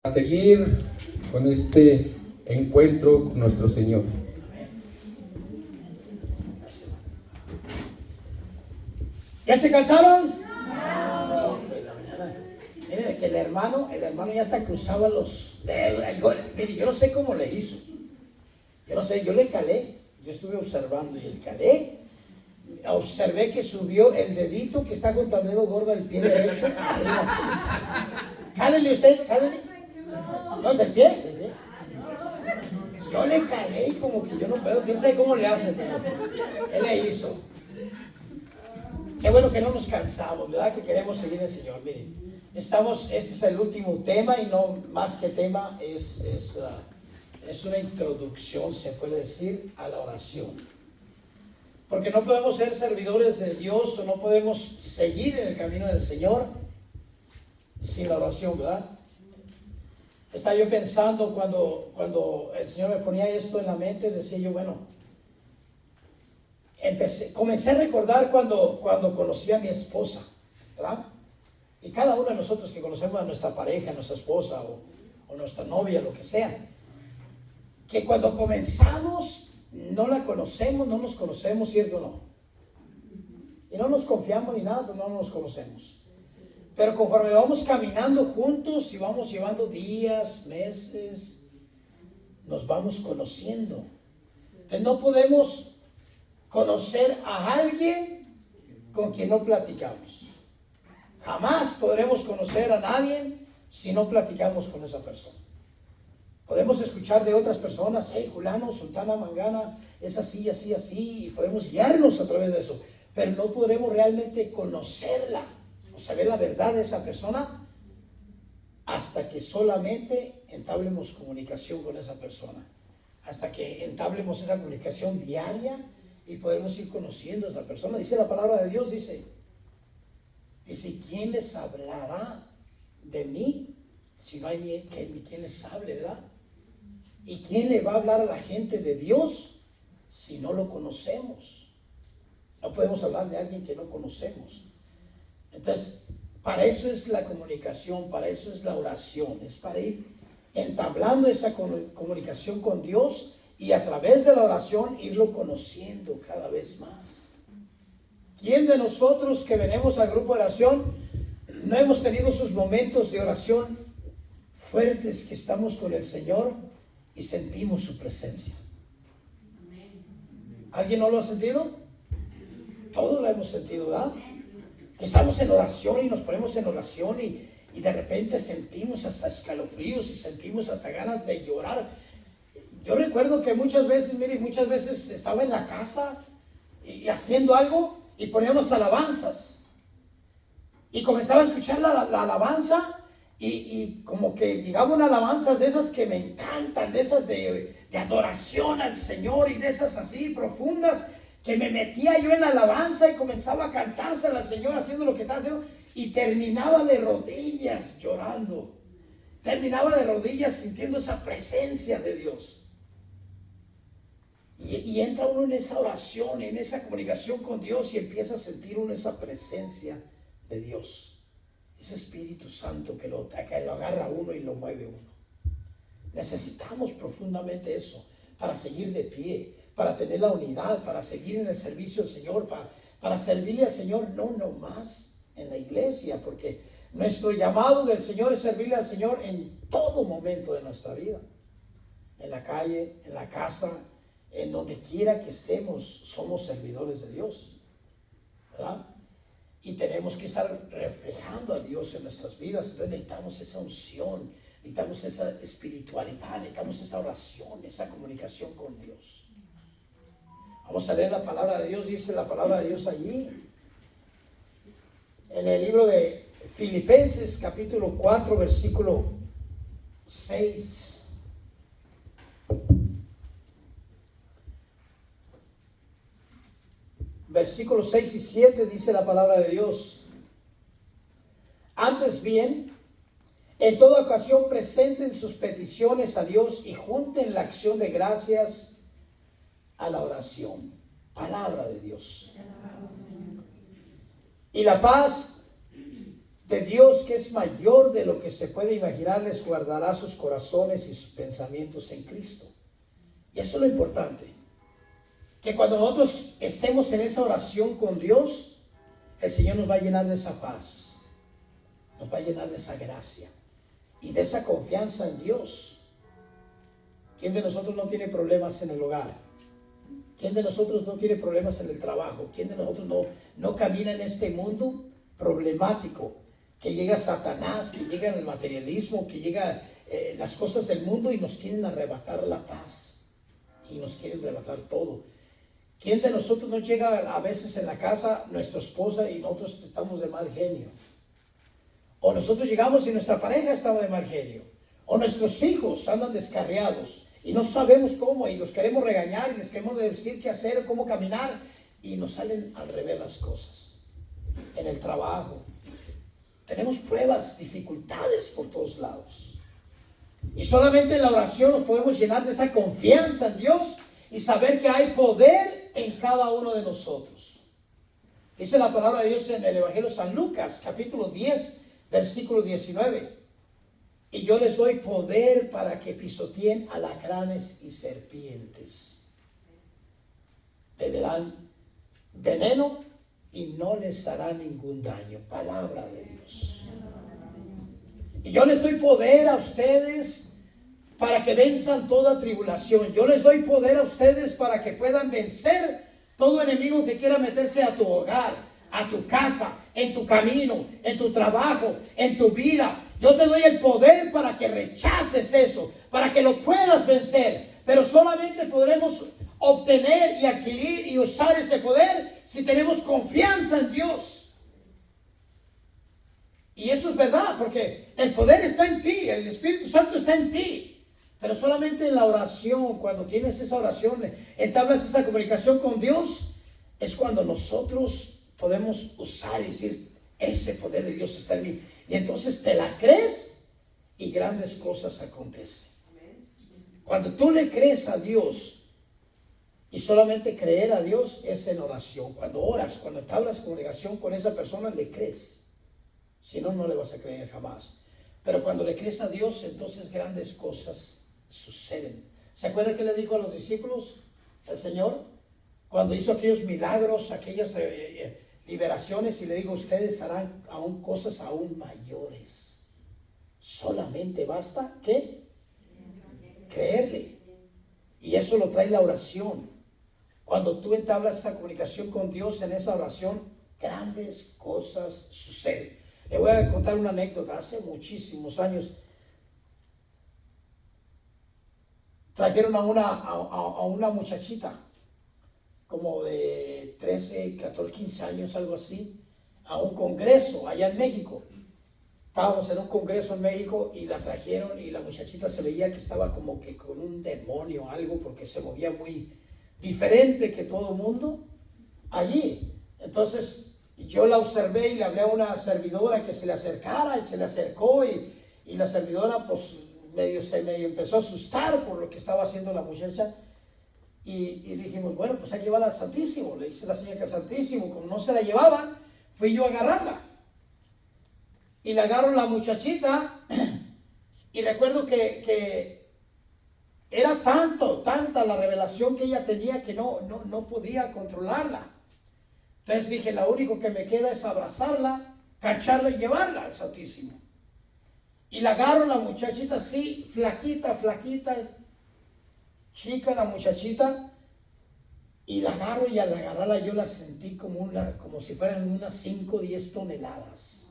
A seguir con este encuentro con nuestro Señor. ¿Ya se cansaron? No. Miren que el hermano ya hasta cruzaba los dedos. Mire, yo no sé cómo le hizo. Yo no sé, yo le calé. Yo estuve observando y el calé. Observé que subió el dedito que está contra el dedo gordo del pie derecho. Arriba así. Cálele usted, cálele. No, del pie. Yo le calé y como que yo no puedo. ¿Quién sabe cómo le hace? Él le hizo. Qué bueno que no nos cansamos, ¿verdad? Que queremos seguir el Señor. Miren, este es el último tema y no más que tema, es una introducción, se puede decir, a la oración. Porque no podemos ser servidores de Dios o no podemos seguir en el camino del Señor sin la oración, ¿verdad? Estaba yo pensando cuando el Señor me ponía esto en la mente, decía yo, bueno, comencé a recordar cuando conocí a mi esposa, ¿verdad? Y cada uno de nosotros que conocemos a nuestra pareja, a nuestra esposa o nuestra novia, lo que sea, que cuando comenzamos no la conocemos, no nos conocemos, ¿cierto o no? Y no nos confiamos ni nada, pues no nos conocemos. Pero conforme vamos caminando juntos y vamos llevando días, meses, nos vamos conociendo. Entonces no podemos conocer a alguien con quien no platicamos. Jamás podremos conocer a nadie si no platicamos con esa persona. Podemos escuchar de otras personas, hey, fulano, sultana, mangana, es así, así, así, y podemos guiarnos a través de eso, pero no podremos realmente conocerla o saber la verdad de esa persona hasta que solamente entablemos comunicación con esa persona, hasta que entablemos esa comunicación diaria y podemos ir conociendo a esa persona. Dice la palabra de Dios, dice, ¿quién les hablará de mí si no hay quien les hable, verdad? ¿Y quién le va a hablar a la gente de Dios si no lo conocemos? No podemos hablar de alguien que no conocemos. Entonces, para eso es la comunicación, para eso es la oración, es para ir entablando esa comunicación con Dios y a través de la oración irlo conociendo cada vez más. ¿Quién de nosotros que venimos al grupo de oración no hemos tenido sus momentos de oración fuertes que estamos con el Señor y sentimos su presencia? ¿Alguien no lo ha sentido? Todos lo hemos sentido, ¿verdad? Que estamos en oración y nos ponemos en oración y de repente sentimos hasta escalofríos y sentimos hasta ganas de llorar. Yo recuerdo que muchas veces estaba en la casa y haciendo algo y ponía unas alabanzas y comenzaba a escuchar la alabanza y como que llegaba una alabanza de esas que me encantan, de esas de adoración al Señor y de esas así profundas, que me metía yo en la alabanza y comenzaba a cantársela al Señor haciendo lo que estaba haciendo y terminaba de rodillas llorando, terminaba de rodillas sintiendo esa presencia de Dios. Y entra uno en esa oración, en esa comunicación con Dios y empieza a sentir uno esa presencia de Dios. Ese Espíritu Santo que lo agarra a uno y lo mueve uno. Necesitamos profundamente eso para seguir de pie, para tener la unidad, para seguir en el servicio del Señor, para servirle al Señor, no nomás en la iglesia, porque nuestro llamado del Señor es servirle al Señor en todo momento de nuestra vida. En la calle, en la casa, en donde quiera que estemos, somos servidores de Dios, ¿verdad? Y tenemos que estar reflejando a Dios en nuestras vidas. Entonces necesitamos esa unción, necesitamos esa espiritualidad, necesitamos esa oración, esa comunicación con Dios. Vamos a leer la palabra de Dios. Dice la palabra de Dios allí, en el libro de Filipenses, capítulo 4, versículo 6. Versículos 6 y 7 dice la palabra de Dios. Antes bien, en toda ocasión presenten sus peticiones a Dios y junten la acción de gracias a la oración. Palabra de Dios. Y la paz de Dios, que es mayor de lo que se puede imaginar, les guardará sus corazones y sus pensamientos en Cristo. Y eso es lo importante, que cuando nosotros estemos en esa oración con Dios, el Señor nos va a llenar de esa paz, nos va a llenar de esa gracia y de esa confianza en Dios. ¿Quién de nosotros no tiene problemas en el hogar? ¿Quién de nosotros no tiene problemas en el trabajo? ¿Quién de nosotros no camina en este mundo problemático? Que llega Satanás, que llega el materialismo, que llega las cosas del mundo y nos quieren arrebatar la paz y nos quieren arrebatar todo. ¿Quién de nosotros no llega a veces en la casa, nuestra esposa, y nosotros estamos de mal genio? O nosotros llegamos y nuestra pareja estaba de mal genio. O nuestros hijos andan descarriados y no sabemos cómo, y los queremos regañar y les queremos decir qué hacer, cómo caminar, y nos salen al revés las cosas. En el trabajo tenemos pruebas, dificultades por todos lados. Y solamente en la oración nos podemos llenar de esa confianza en Dios y saber que hay poder en cada uno de nosotros. Dice la palabra de Dios en el Evangelio de San Lucas, capítulo 10, versículo 19. Y yo les doy poder para que pisoteen alacranes y serpientes. Beberán veneno y no les hará ningún daño. Palabra de Dios. Y yo les doy poder a ustedes para que venzan toda tribulación. Yo les doy poder a ustedes para que puedan vencer todo enemigo que quiera meterse a tu hogar, a tu casa, en tu camino, en tu trabajo, en tu vida. Yo te doy el poder para que rechaces eso, para que lo puedas vencer. Pero solamente podremos obtener y adquirir y usar ese poder si tenemos confianza en Dios. Y eso es verdad, porque el poder está en ti, el Espíritu Santo está en ti. Pero solamente en la oración, cuando tienes esa oración, entablas esa comunicación con Dios, es cuando nosotros podemos usar y decir, ese poder de Dios está en mí. Y entonces te la crees y grandes cosas acontecen. Cuando tú le crees a Dios, y solamente creer a Dios es en oración. Cuando oras, cuando entablas comunicación con esa persona, le crees. Si no, no le vas a creer jamás. Pero cuando le crees a Dios, entonces grandes cosas suceden. ¿Se acuerda que le dijo a los discípulos el Señor? Cuando hizo aquellos milagros, aquellas liberaciones, y le digo, ustedes harán aún cosas aún mayores. Solamente basta, ¿qué? Creerle. Y eso lo trae la oración. Cuando tú entablas esa comunicación con Dios en esa oración, grandes cosas suceden. Le voy a contar una anécdota. Hace muchísimos años trajeron a una muchachita como de 13, 14, 15 años, algo así, a un congreso allá en México. Estábamos en un congreso en México y la trajeron, y la muchachita se veía que estaba como que con un demonio o algo, porque se movía muy diferente que todo el mundo allí. Entonces yo la observé y le hablé a una servidora que se le acercara, y se le acercó, y la servidora pues medio empezó a asustar por lo que estaba haciendo la muchacha. Y dijimos, bueno, pues hay que llevarla al Santísimo. Le dice la señora que al Santísimo, como no se la llevaban, fui yo a agarrarla. Y la agarro la muchachita, y recuerdo que era tanta la revelación que ella tenía que no podía controlarla. Entonces dije, lo único que me queda es abrazarla, cacharla y llevarla al Santísimo. Y la agarro la muchachita así, flaquita, chica la muchachita, y la agarro, y al agarrarla yo la sentí como si fueran unas 5 o 10 toneladas.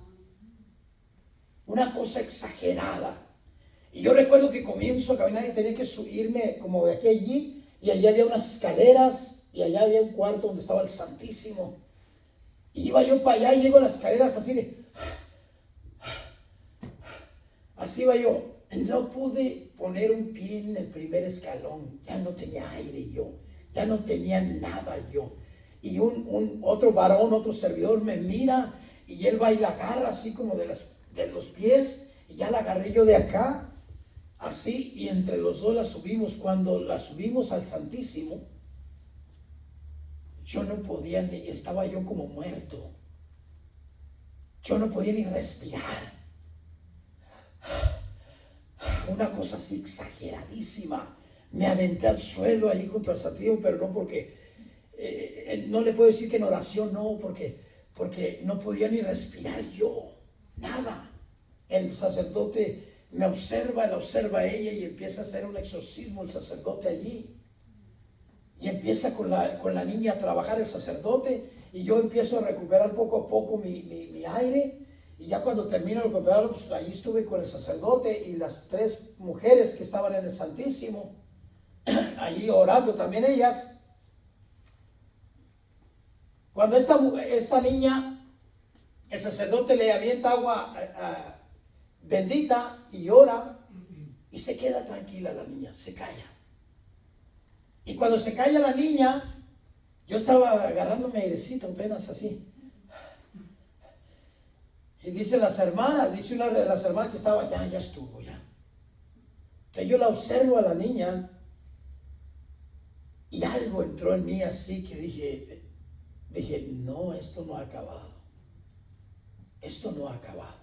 Una cosa exagerada. Y yo recuerdo que comienzo a caminar y tenía que subirme como de aquí a allí, y allá había unas escaleras, y allá había un cuarto donde estaba el Santísimo. Y iba yo para allá y llego a las escaleras así iba yo. No pude poner un pie en el primer escalón, ya no tenía aire yo, ya no tenía nada yo. Y otro varón, otro servidor me mira, y él va y la agarra así como de los pies, y ya la agarré yo de acá, así, y entre los dos la subimos. Cuando la subimos al Santísimo, yo no podía, estaba yo como muerto. yo no podía ni respirar. Una cosa así exageradísima. Me aventé al suelo allí junto al Santísimo, pero no porque, no le puedo decir que en oración, no, porque no podía ni respirar yo, nada. El sacerdote me observa, la observa a ella y empieza a hacer un exorcismo el sacerdote allí. Y empieza con la niña a trabajar el sacerdote y yo empiezo a recuperar poco a poco mi aire. Y ya cuando termino de recuperarlo, pues ahí estuve con el sacerdote y las 3 mujeres que estaban en el Santísimo, allí orando también ellas. Cuando esta niña, el sacerdote le avienta agua bendita y ora y se queda tranquila la niña, se calla. Y cuando se calla la niña, yo estaba agarrándome airecito apenas así. Y dice una de las hermanas que estaba, ya estuvo, ya. Entonces yo la observo a la niña y algo entró en mí así que dije, no, esto no ha acabado. Esto no ha acabado.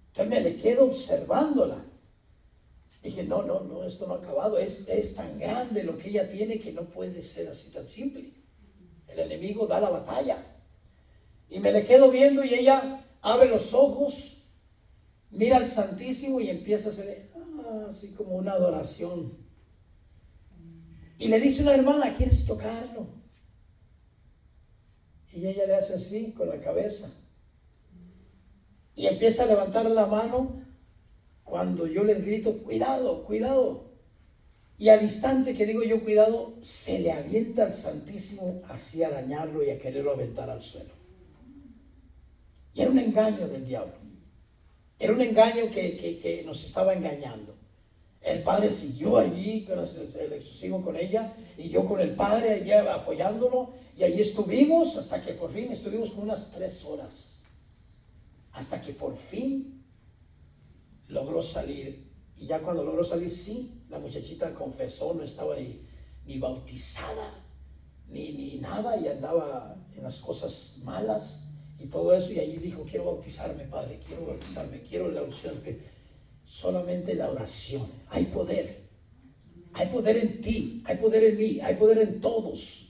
Entonces me le quedo observándola. Dije, no, esto no ha acabado. Es tan grande lo que ella tiene que no puede ser así tan simple. El enemigo da la batalla. Y me le quedo viendo y ella abre los ojos, mira al Santísimo y empieza a hacer así como una adoración. Y le dice una hermana, ¿quieres tocarlo? Y ella le hace así con la cabeza. Y empieza a levantar la mano cuando yo les grito, cuidado, cuidado. Y al instante que digo yo cuidado, se le avienta al Santísimo así a arañarlo y a quererlo aventar al suelo. Y era un engaño del diablo. Era un engaño que nos estaba engañando. El padre siguió allí con el exorcismo con ella y yo con el padre allá apoyándolo. Y allí estuvimos hasta que por fin estuvimos como unas 3 horas. Hasta que por fin logró salir. Y ya cuando logró salir, sí, la muchachita confesó, no estaba ni bautizada, ni nada, y andaba en las cosas malas y todo eso. Y allí dijo, quiero bautizarme, padre, quiero bautizarme, quiero la oración. Solamente la oración. Hay poder en ti, hay poder en mí, hay poder en todos,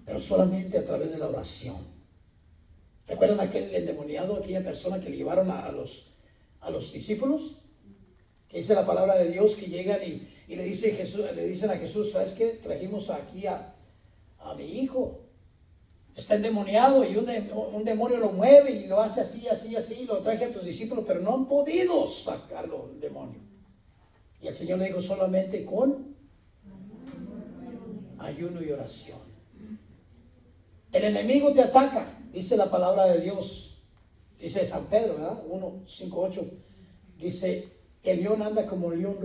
pero solamente a través de la oración. ¿Recuerdan aquel endemoniado, aquella persona que le llevaron a los discípulos? Que dice la palabra de Dios que llegan y le dicen a Jesús, ¿sabes qué? Trajimos aquí a mi hijo. Está endemoniado y un demonio lo mueve y lo hace así, y lo traje a tus discípulos, pero no han podido sacarlo del demonio. Y el Señor le dijo, solamente con ayuno y oración. El enemigo te ataca, dice la palabra de Dios. Dice San Pedro, ¿verdad? 1:5-8. Dice, el diablo anda como león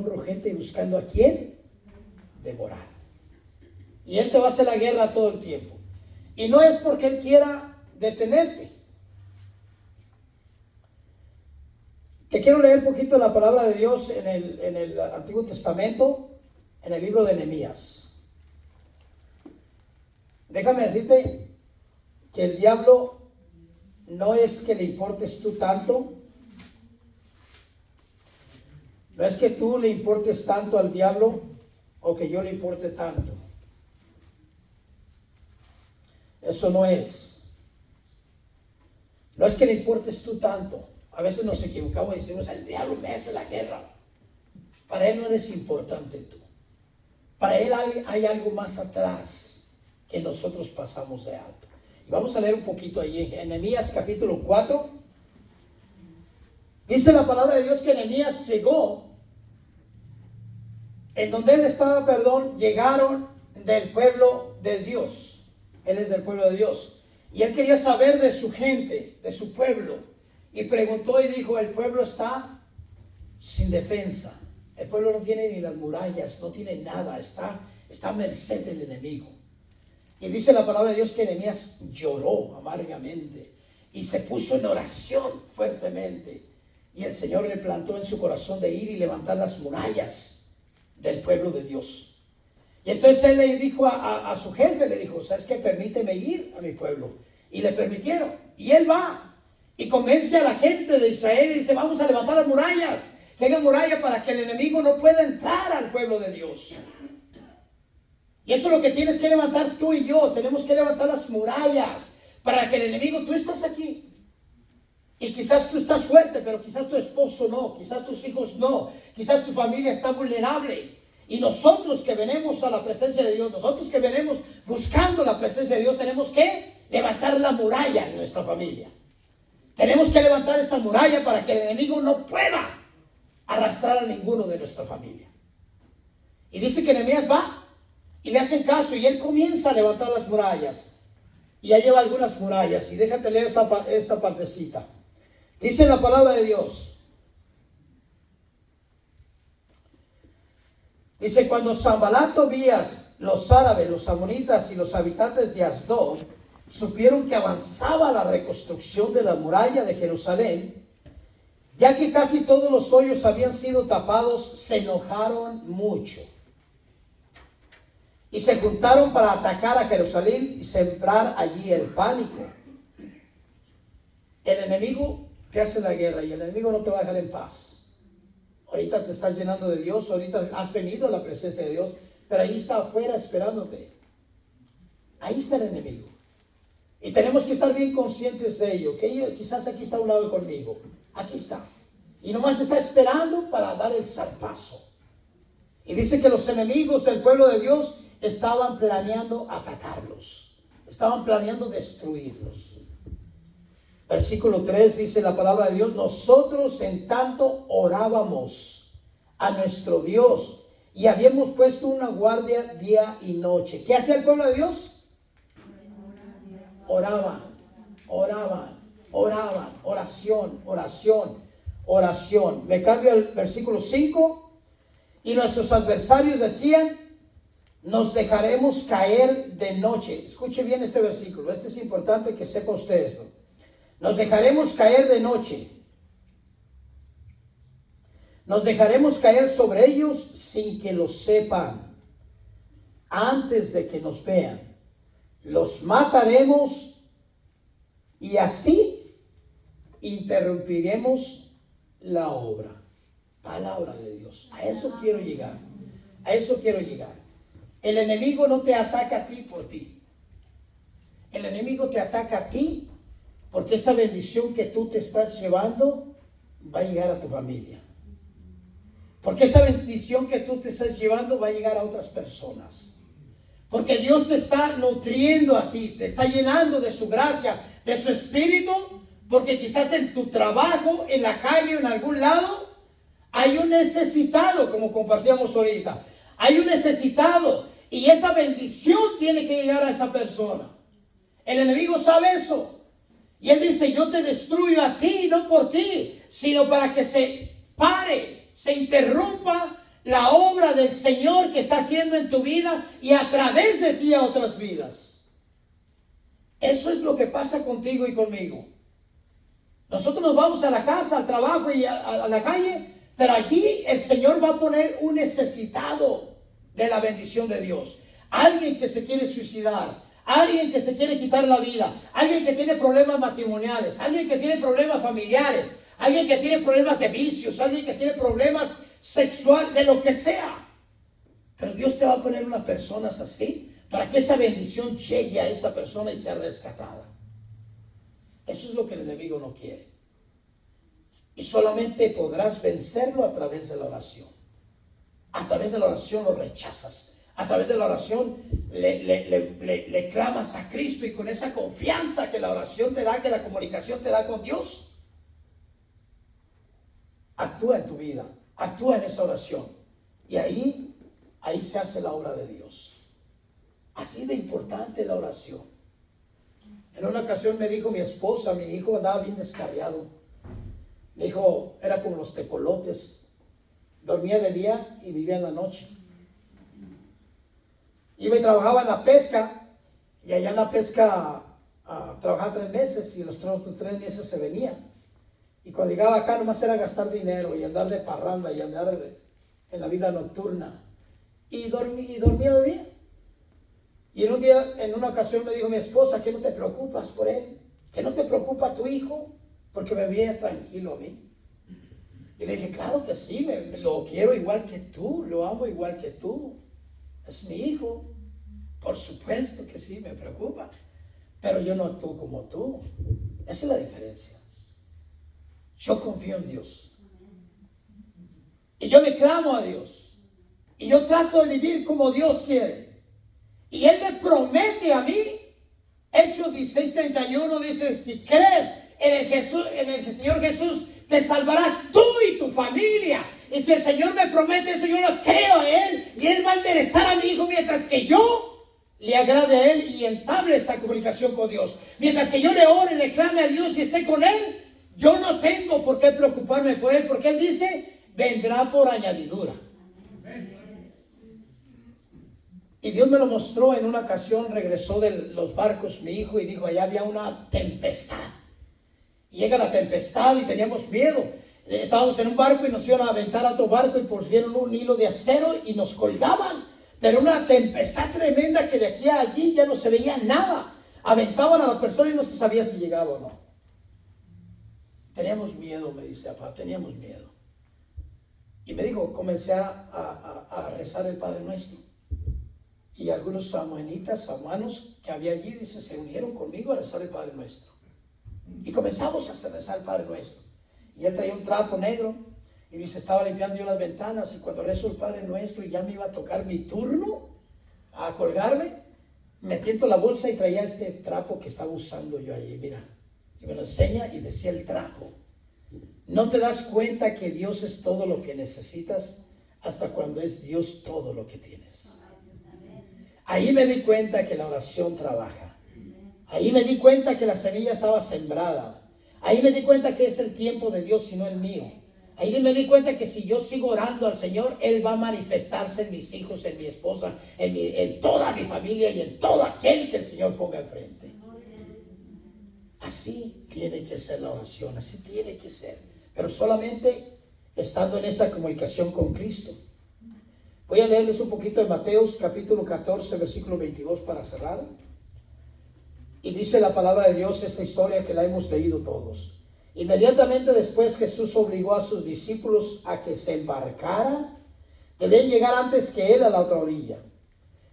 rugente y buscando a quién devorar. Y él te va a hacer la guerra todo el tiempo. Y no es porque él quiera detenerte. Te quiero leer un poquito la palabra de Dios en el Antiguo Testamento, en el libro de Nehemías. Déjame decirte que el diablo no es que le importes tú tanto. No es que tú le importes tanto al diablo o que yo le importe tanto. Eso no es. No es que le importes tú tanto. A veces nos equivocamos y decimos, el diablo me hace la guerra. Para él no eres importante tú. Para él hay algo más atrás que nosotros pasamos de alto. Y vamos a leer un poquito ahí en Nehemías capítulo 4. Dice la palabra de Dios que Nehemías llegó en donde él estaba, llegaron del pueblo de Dios. Él es del pueblo de Dios. Y él quería saber de su gente, de su pueblo. Y preguntó y dijo, el pueblo está sin defensa. El pueblo no tiene ni las murallas, no tiene nada. Está a merced del enemigo. Y dice la palabra de Dios que Nehemías lloró amargamente. Y se puso en oración fuertemente. Y el Señor le plantó en su corazón de ir y levantar las murallas del pueblo de Dios. Y entonces él le dijo a su jefe, le dijo, ¿sabes qué? Permíteme ir a mi pueblo. Y le permitieron. Y él va y convence a la gente de Israel y dice, vamos a levantar las murallas. Que hagan muralla para que el enemigo no pueda entrar al pueblo de Dios. Y eso es lo que tienes que levantar tú y yo. Tenemos que levantar las murallas para que el enemigo, tú estás aquí. Y quizás tú estás fuerte, pero quizás tu esposo no, quizás tus hijos no, quizás tu familia está vulnerable. Y nosotros que venimos a la presencia de Dios, nosotros que venimos buscando la presencia de Dios, tenemos que levantar la muralla en nuestra familia. Tenemos que levantar esa muralla para que el enemigo no pueda arrastrar a ninguno de nuestra familia. Y dice que Nehemías va y le hacen caso y él comienza a levantar las murallas. Y ya lleva algunas murallas. Y déjate leer esta partecita. Dice la palabra de Dios. Dice, cuando Sanbalat, Tobías, los árabes, los amonitas y los habitantes de Asdod supieron que avanzaba la reconstrucción de la muralla de Jerusalén, ya que casi todos los hoyos habían sido tapados, se enojaron mucho. Y se juntaron para atacar a Jerusalén y sembrar allí el pánico. El enemigo te hace la guerra y el enemigo no te va a dejar en paz. Ahorita te estás llenando de Dios, ahorita has venido a la presencia de Dios, pero ahí está afuera esperándote. Ahí está el enemigo. Y tenemos que estar bien conscientes de ello, que quizás aquí está a un lado conmigo. Aquí está. Y nomás está esperando para dar el zarpazo. Y dice que los enemigos del pueblo de Dios estaban planeando atacarlos. Estaban planeando destruirlos. Versículo 3 dice la palabra de Dios, nosotros en tanto orábamos a nuestro Dios y habíamos puesto una guardia día y noche. ¿Qué hacía el pueblo de Dios? Oraban, oración. Me cambio al versículo 5 y nuestros adversarios decían, nos dejaremos caer de noche. Escuche bien este versículo, este es importante que sepa usted esto. Nos dejaremos caer de noche. Nos dejaremos caer sobre ellos sin que lo sepan. Antes de que nos vean. Los mataremos y así interrumpiremos la obra. Palabra de Dios. A eso quiero llegar. A eso quiero llegar. El enemigo no te ataca a ti por ti. El enemigo te ataca a ti porque esa bendición que tú te estás llevando va a llegar a tu familia. Porque esa bendición que tú te estás llevando va a llegar a otras personas. Porque Dios te está nutriendo a ti, te está llenando de su gracia, de su espíritu. Porque quizás en tu trabajo, en la calle o en algún lado, hay un necesitado, como compartíamos ahorita. Hay un necesitado y esa bendición tiene que llegar a esa persona. El enemigo sabe eso. Y él dice, yo te destruyo a ti, no por ti, sino para que se pare, se interrumpa la obra del Señor que está haciendo en tu vida y a través de ti a otras vidas. Eso es lo que pasa contigo y conmigo. Nosotros nos vamos a la casa, al trabajo y a la calle, pero allí el Señor va a poner un necesitado de la bendición de Dios. Alguien que se quiere suicidar. Alguien que se quiere quitar la vida, alguien que tiene problemas matrimoniales, alguien que tiene problemas familiares, alguien que tiene problemas de vicios, alguien que tiene problemas sexuales, de lo que sea. Pero Dios te va a poner unas personas así para que esa bendición llegue a esa persona y sea rescatada. Eso es lo que el enemigo no quiere. Y solamente podrás vencerlo a través de la oración. A través de la oración lo rechazas. A través de la oración le clamas a Cristo y con esa confianza que la oración te da, que la comunicación te da con Dios, actúa en tu vida, actúa en esa oración y ahí se hace la obra de Dios. Así de importante la oración. En una ocasión me dijo mi esposa, mi hijo andaba bien descarriado. Me dijo, era como los tecolotes, dormía de día y vivía en la noche. Iba y trabajaba en la pesca, y allá en la pesca trabajaba 3 meses, y los 3 meses se venía. Y cuando llegaba acá nomás era gastar dinero, y andar de parranda, y andar en la vida nocturna. Y dormía de día. Y en un día, en una ocasión me dijo mi esposa, ¿que no te preocupas por él? ¿Que no te preocupa tu hijo? Porque me veía tranquilo a mí. Y le dije, claro que sí, lo quiero igual que tú, lo amo igual que tú. Es mi hijo. Por supuesto que sí, me preocupa. Pero yo no actúo como tú. Esa es la diferencia. Yo confío en Dios. Y yo le clamo a Dios. Y yo trato de vivir como Dios quiere. Y Él me promete a mí. Hechos 16:31 dice, si crees en el Señor Jesús, te salvarás tú y tu familia. Y si el Señor me promete eso, yo lo creo a Él. Y Él va a enderezar a mi hijo mientras que yo le agrade a Él y entable esta comunicación con Dios. Mientras que yo le ore, le clame a Dios y esté con Él, yo no tengo por qué preocuparme por Él, porque Él dice, vendrá por añadidura. Y Dios me lo mostró en una ocasión. Regresó de los barcos mi hijo y dijo, allá había una tempestad. Y llega la tempestad y teníamos miedo. Estábamos en un barco y nos iban a aventar a otro barco y pusieron un hilo de acero y nos colgaban. Pero una tempestad tremenda que de aquí a allí ya no se veía nada. Aventaban a la persona y no se sabía si llegaba o no. Teníamos miedo, me dice papá, teníamos miedo. Y me dijo, comencé a rezar el Padre Nuestro. Y algunos hermanos que había allí, dice, se unieron conmigo a rezar el Padre Nuestro. Y comenzamos a rezar el Padre Nuestro. Y él traía un trapo negro. Y dice, estaba limpiando yo las ventanas. Y cuando rezo el Padre Nuestro y ya me iba a tocar mi turno a colgarme, me tiento la bolsa y traía este trapo que estaba usando yo allí. Mira, y me lo enseña y decía el trapo. ¿No te das cuenta que Dios es todo lo que necesitas hasta cuando es Dios todo lo que tienes? Ahí me di cuenta que la oración trabaja. Ahí me di cuenta que la semilla estaba sembrada. Ahí me di cuenta que es el tiempo de Dios y no el mío. Ahí me di cuenta que si yo sigo orando al Señor, Él va a manifestarse en mis hijos, en mi esposa, en toda mi familia y en todo aquel que el Señor ponga enfrente. Así tiene que ser la oración, así tiene que ser. Pero solamente estando en esa comunicación con Cristo. Voy a leerles un poquito de Mateos capítulo 14, versículo 22 para cerrar. Y dice la palabra de Dios esta historia que la hemos leído todos. Inmediatamente después Jesús obligó a sus discípulos a que se embarcaran. Debían llegar antes que Él a la otra orilla.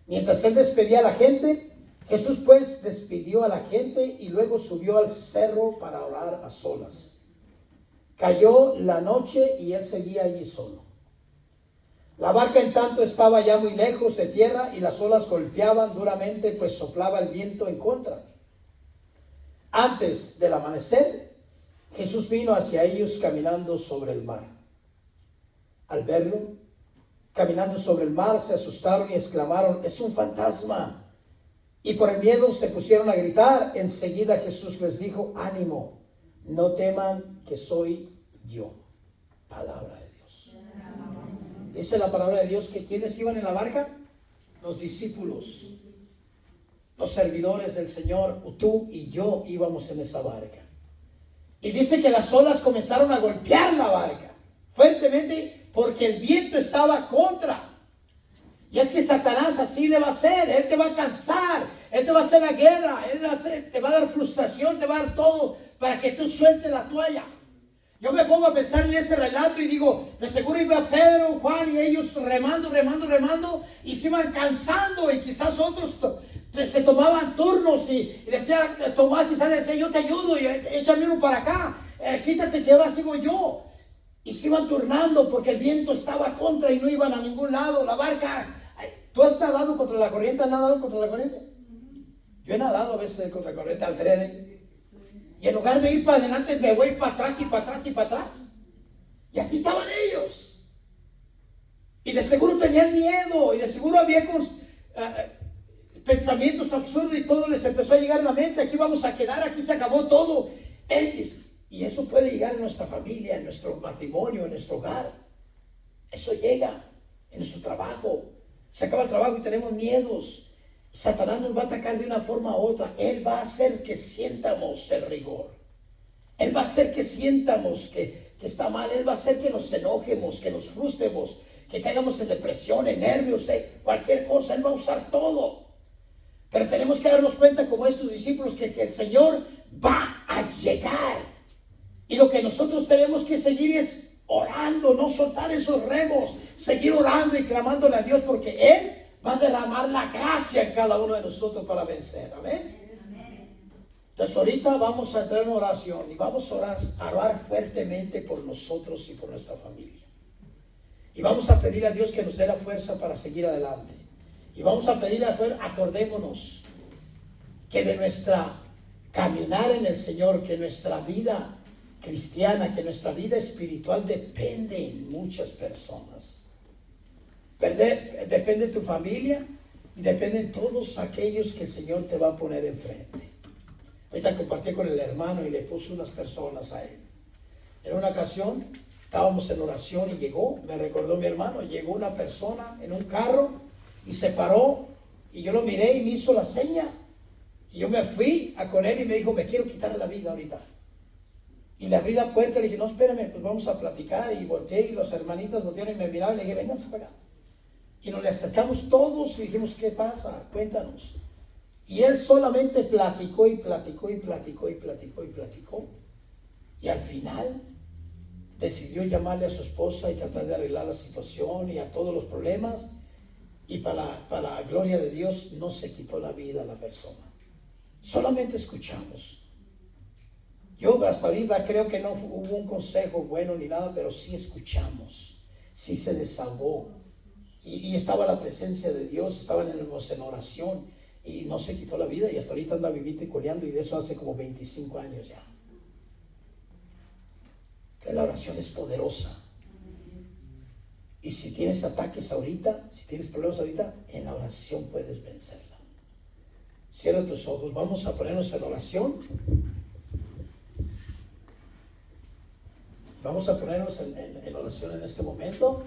Mientras Él despedía a la gente, Jesús pues despidió a la gente y luego subió al cerro para orar a solas. Cayó la noche y Él seguía allí solo. La barca en tanto estaba ya muy lejos de tierra y las olas golpeaban duramente, pues soplaba el viento en contra. Antes del amanecer, Jesús vino hacia ellos caminando sobre el mar. Al verlo, caminando sobre el mar, se asustaron y exclamaron, es un fantasma. Y por el miedo se pusieron a gritar. Enseguida Jesús les dijo, ánimo, no teman, que soy yo. Palabra de Dios. Dice la palabra de Dios que ¿quiénes iban en la barca? Los discípulos, los servidores del Señor. Tú y yo íbamos en esa barca. Y dice que las olas comenzaron a golpear la barca fuertemente porque el viento estaba contra. Y es que Satanás así le va a hacer. Él te va a cansar, él te va a hacer la guerra, te va a dar frustración, te va a dar todo para que tú sueltes la toalla. Yo me pongo a pensar en ese relato y digo, de seguro iba Pedro, Juan y ellos remando y se iban cansando, y quizás otros se tomaban turnos y decía, Tomás quizás le decía, yo te ayudo y échame uno para acá, quítate que ahora sigo yo. Y se iban turnando porque el viento estaba contra y no iban a ningún lado. La barca, ¿tú has nadado contra la corriente? ¿Has nadado contra la corriente? Yo he nadado a veces contra la corriente al tren. Y en lugar de ir para adelante, me voy para atrás y para atrás y para atrás. Y así estaban ellos. Y de seguro tenían miedo. Y de seguro había pensamientos absurdos y todo les empezó a llegar a la mente. Aquí vamos a quedar, aquí se acabó todo. X. Y eso puede llegar en nuestra familia, en nuestro matrimonio, en nuestro hogar. Eso llega en nuestro trabajo. Se acaba el trabajo y tenemos miedos. Satanás nos va a atacar de una forma u otra. Él va a hacer que sientamos el rigor. Él va a hacer que sientamos que está mal. Él va a hacer que nos enojemos, que nos frustremos, que caigamos en depresión, en nervios, cualquier cosa. Él va a usar todo. Pero tenemos que darnos cuenta, como estos discípulos, que el Señor va a llegar. Y lo que nosotros tenemos que seguir es orando, no soltar esos remos, seguir orando y clamándole a Dios, porque Él va a derramar la gracia en cada uno de nosotros para vencer. Amén. Entonces ahorita vamos a entrar en oración y vamos a orar fuertemente por nosotros y por nuestra familia. Y vamos a pedirle a Dios que nos dé la fuerza para seguir adelante. Y vamos a pedirle a Dios, acordémonos que de nuestra caminar en el Señor, que nuestra vida cristiana, que nuestra vida espiritual depende en muchas personas. Depende de tu familia y depende de todos aquellos que el Señor te va a poner enfrente. Ahorita compartí con el hermano y le puso unas personas a él. En una ocasión estábamos en oración y me recordó mi hermano, llegó una persona en un carro y se paró y yo lo miré y me hizo la seña. Y yo me fui con él y me dijo, me quiero quitar la vida ahorita. Y le abrí la puerta y le dije, no, espérame, pues vamos a platicar. Y volteé y los hermanitos voltearon y me miraron y le dije, vénganse para acá. Y nos le acercamos todos y dijimos, ¿qué pasa? Cuéntanos. Y él solamente platicó y platicó y platicó y platicó y platicó. Y al final decidió llamarle a su esposa y tratar de arreglar la situación y a todos los problemas. Y para la gloria de Dios no se quitó la vida a la persona. Solamente escuchamos. Yo hasta ahorita creo que no hubo un consejo bueno ni nada, pero sí escuchamos. Sí se desahogó. Y estaba la presencia de Dios, estaban en oración y no se quitó la vida y hasta ahorita anda vivito y coleando, y de eso hace como 25 años ya. Entonces la oración es poderosa. Y si tienes ataques ahorita, si tienes problemas ahorita, en la oración puedes vencerla. Cierra tus ojos, vamos a ponernos en oración. Vamos a ponernos en oración en este momento.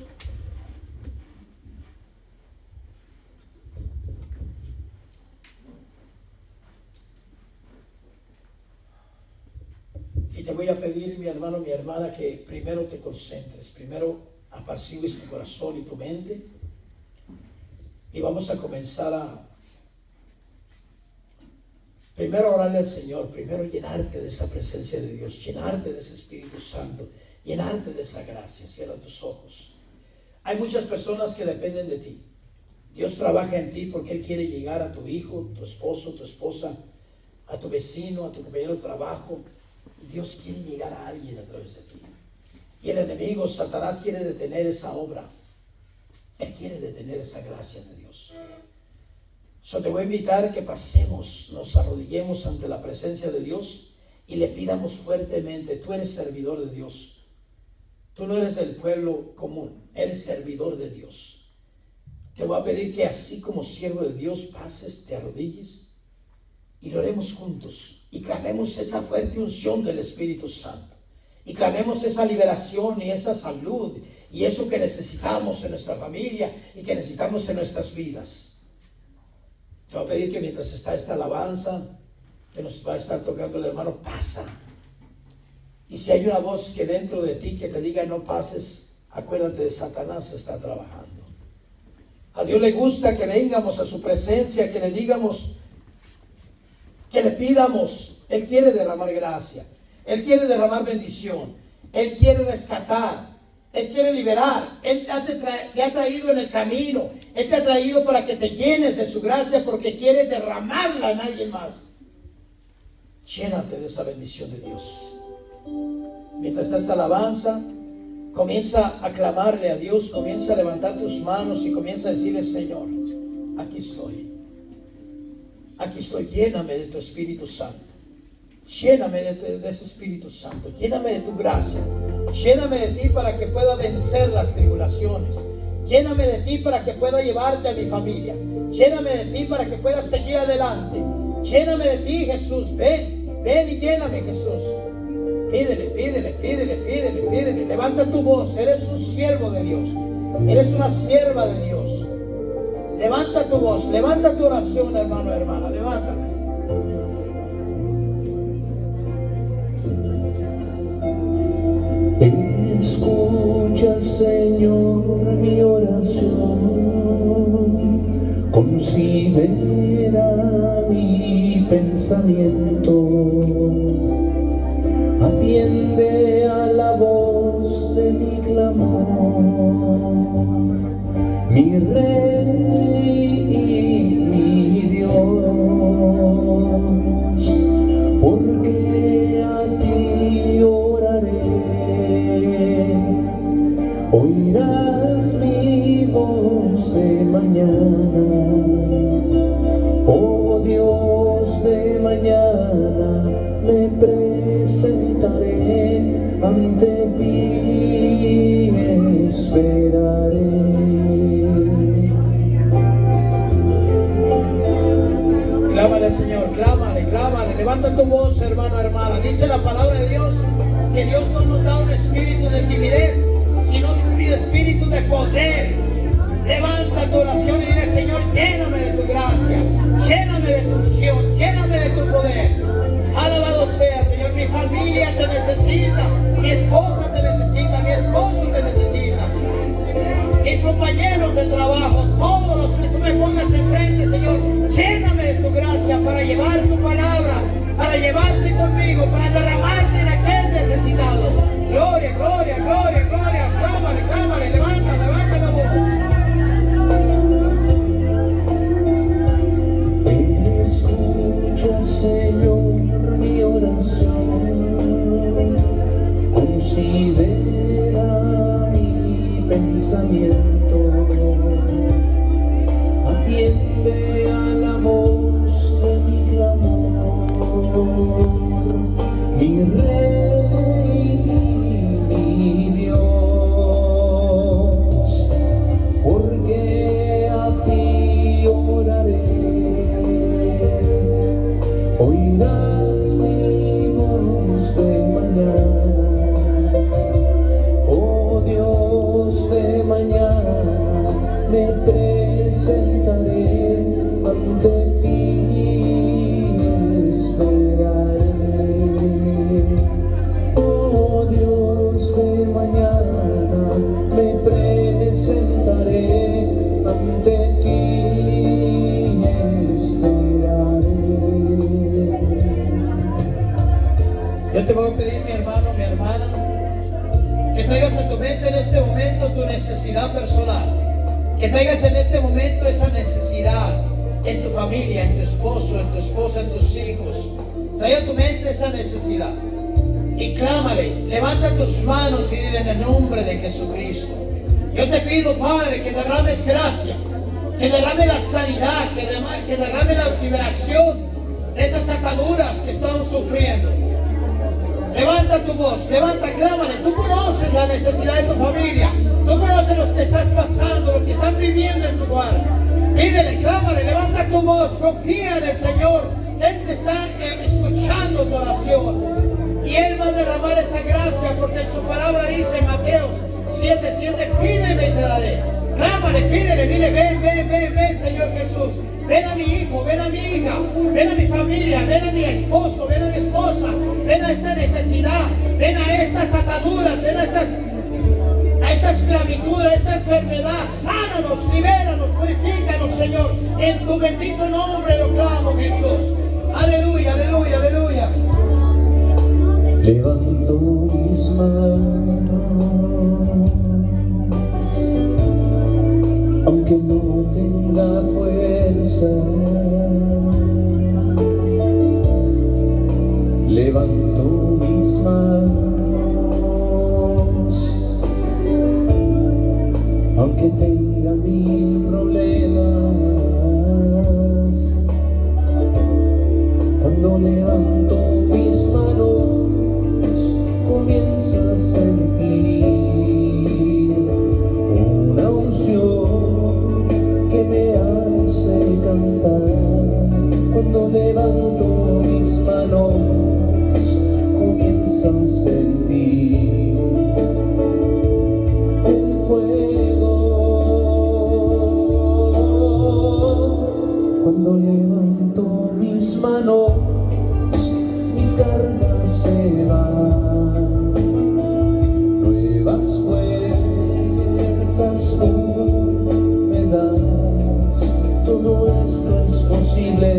Y te voy a pedir, mi hermano, mi hermana, que primero te concentres, primero apacigues tu corazón y tu mente. Y vamos a comenzar primero orarle al Señor, primero llenarte de esa presencia de Dios, llenarte de ese Espíritu Santo, llenarte de esa gracia. Cierra tus ojos. Hay muchas personas que dependen de ti. Dios trabaja en ti porque Él quiere llegar a tu hijo, tu esposo, tu esposa, a tu vecino, a tu compañero de trabajo. Dios quiere llegar a alguien a través de ti. Y el enemigo, Satanás, quiere detener esa obra. Él quiere detener esa gracia de Dios. So te voy a invitar que pasemos, nos arrodillemos ante la presencia de Dios y le pidamos fuertemente. Tú eres servidor de Dios. Tú no eres del pueblo común, eres servidor de Dios. Te voy a pedir que así como siervo de Dios pases, te arrodilles y lo haremos juntos. Y clamemos esa fuerte unción del Espíritu Santo. Y clamemos esa liberación y esa salud y eso que necesitamos en nuestra familia y que necesitamos en nuestras vidas. Te voy a pedir que mientras está esta alabanza que nos va a estar tocando el hermano, pasa. Y si hay una voz que dentro de ti que te diga no pases, acuérdate de Satanás está trabajando. A Dios le gusta que vengamos a su presencia, que le digamos, que le pidamos. Él quiere derramar gracia, Él quiere derramar bendición, Él quiere rescatar, Él quiere liberar. Él te ha traído en el camino, Él te ha traído para que te llenes de su gracia porque quiere derramarla en alguien más. Llénate de esa bendición de Dios. Mientras está esta alabanza, comienza a clamarle a Dios, comienza a levantar tus manos y comienza a decirle: Señor, aquí estoy. Aquí estoy, lléname de tu Espíritu Santo. Lléname de ese Espíritu Santo. Lléname de tu gracia. Lléname de ti para que pueda vencer las tribulaciones. Lléname de ti para que pueda llevarte a mi familia. Lléname de ti para que pueda seguir adelante. Lléname de ti, Jesús. Ven, ven y lléname, Jesús. Pídele, pídele, pídele, pídele, pídele. Levanta tu voz. Eres un siervo de Dios. Eres una sierva de Dios. Levanta tu voz, levanta tu oración, hermano, hermana, levántala. Escucha, Señor, mi oración, considera mi Rey y mi Dios, porque a ti oraré. Oirás mi voz de mañana, oh Dios de mañana, me presentaré ante ti, esperaré. Clámale al Señor, clámale, clámale. Levanta tu voz, hermano, hermana. Dice la palabra de Dios que Dios no nos da un espíritu de timidez, sino un espíritu de poder. Levanta tu oración y dile: Señor, lléname de tu gracia, lléname de tu unción, lléname de tu poder. Alabado sea, Señor. Mi familia te necesita, mi esposa te necesita, mi esposo te necesita, mis compañeros de trabajo, todos los que tú me pongas enfrente, Señor, lléname de tu gracia para llevar tu palabra, para llevarte conmigo, para derramarte en aquel necesitado. Gloria, gloria, gloria, gloria. Clámale, clámale, levanta la voz. Escucha, Señor, mi oración, considera mi pensamiento, atiende a la voz de mi clamor, mi Rey y mi Dios, porque a ti oraré. Oirás mi voz de mañana, oh Dios de mañana, me presentaré ante ti, esperaré. Oh Dios de mañana, me presentaré ante ti, esperaré. Yo te voy a pedir, mi hermano, mi hermana, que traigas a tu mente en este momento tu necesidad personal, que traigas en este momento esa necesidad en tu familia, en tu esposo, en tu esposa, en tus hijos. Trae a tu mente esa necesidad y clámale, levanta tus manos y dile: en el nombre de Jesucristo, yo te pido, Padre, que derrames gracia, que derrame la sanidad, que derrame la liberación de esas ataduras que están sufriendo. Levanta tu voz, levanta, clámale. Tú conoces la necesidad de tu familia, tú conoces lo que estás pasando, lo que están viviendo en tu hogar. Pídele, clámale, levanta tu voz, confía en el Señor. Él te está escuchando tu oración y Él va a derramar esa gracia, porque en su palabra dice en Mateo 7:7: pídeme y te daré. Clámale, pídele, dile: ven, ven, ven, ven, Señor Jesús. Ven a mi hijo, ven a mi hija, ven a mi familia, ven a mi esposo, ven a mi esposa, ven a esta necesidad, ven a estas ataduras, ven a esta esclavitud, a esta enfermedad. Sánanos, libéranos, purifícanos, Señor. En tu bendito nombre lo clamo, Jesús. Aleluya, aleluya, aleluya. Levanto mis manos, aunque no tenga fuerza. Levanto mis manos, aunque tenga 1000 problemas. Cuando levanto mis manos, comienzo a sentir una unción que me hace cantar. Cuando levanto mis manos, comienzo a sentir el fuego. Cuando levanto mis manos, mis cargas se van. Nuevas fuerzas tú me das. Todo esto es posible,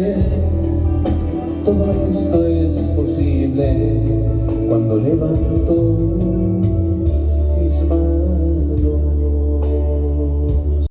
todo esto es posible cuando levanto